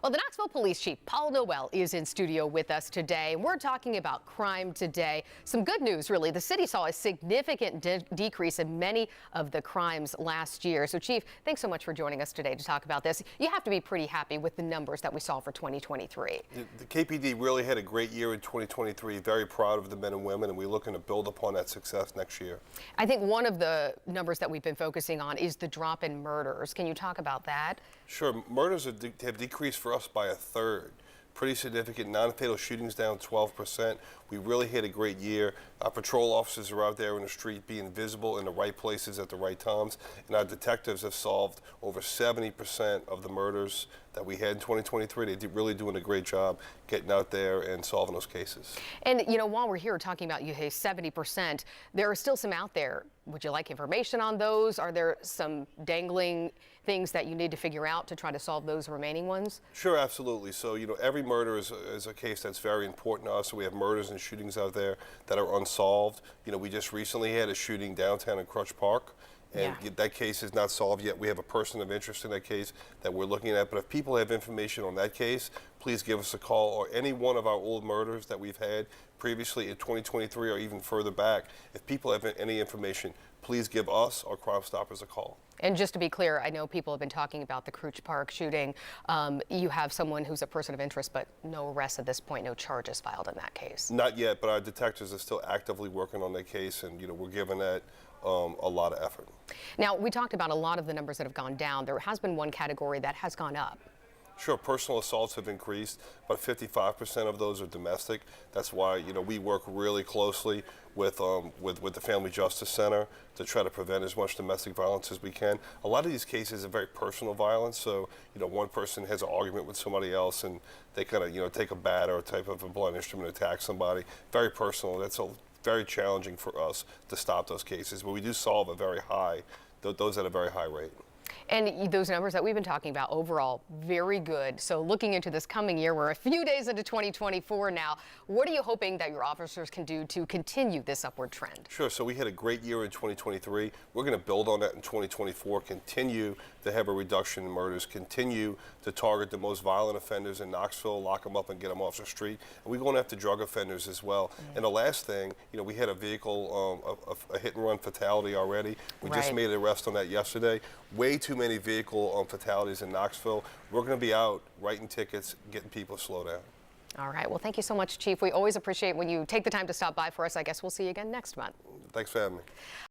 Well, the Knoxville Police Chief Paul Noel is in studio with us today, and we're talking about crime today. Some good news, really. The city saw a significant decrease in many of the crimes last year. So, Chief, thanks so much for joining us today to talk about this. You have to be pretty happy with the numbers that we saw for 2023. The KPD really had a great year in 2023. Very proud of the men and women, and we're looking to build upon that success next year. I think one of the numbers that we've been focusing on is the drop in murders. Can you talk about that? Sure. Murders have decreased for us by a third. Pretty significant. Non-fatal shootings down 12%. We really had a great year. Our patrol officers are out there in the street being visible in the right places at the right times. And our detectives have solved over 70% of the murders that we had in 2023. They're really doing a great job getting out there and solving those cases. And, you know, while we're here talking about, you say 70%, there are still some out there. Would you like information on those? Are there some dangling things that you need to figure out to try to solve those remaining ones? Sure, absolutely. So, you know, every murder is a case that's very important to us. So we have murders and shootings out there that are unsolved. You know, we just recently had a shooting downtown in Crutch Park. And that case is not solved yet. We have a person of interest in that case that we're looking at. But if people have information on that case, please give us a call, or any one of our old murders that we've had previously in 2023 or even further back. If people have any information, please give us or Crime Stoppers a call. And just to be clear, I know people have been talking about the Crutch Park shooting. You have someone who's a person of interest, but no arrests at this point, no charges filed in that case. Not yet, but our detectives are still actively working on that case, and you know, we're giving that a lot of effort. Now, we talked about a lot of the numbers that have gone down. There has been one category that has gone up. Sure, personal assaults have increased, but 55% of those are domestic. That's why, you know, we work really closely with the Family Justice Center to try to prevent as much domestic violence as we can. A lot of these cases are very personal violence, so, you know, one person has an argument with somebody else and they kind of, you know, take a bat or a type of a blunt instrument, attack somebody. Very personal. That's very challenging for us to stop those cases, but we do solve those at a very high rate. And those numbers that we've been talking about overall, very good. So looking into this coming year, we're a few days into 2024 now. What are you hoping that your officers can do to continue this upward trend? Sure. So we had a great year in 2023. We're going to build on that in 2024, continue to have a reduction in murders, continue to target the most violent offenders in Knoxville, lock them up and get them off the street. And we're going after drug offenders as well. And the last thing, you know, we had a vehicle, a hit and run fatality already. We just made an arrest on that yesterday. Way too many vehicle fatalities in Knoxville. We're going to be out writing tickets, getting people to slow down. All right. Well, thank you so much, Chief. We always appreciate when you take the time to stop by for us. I guess we'll see you again next month. Thanks for having me.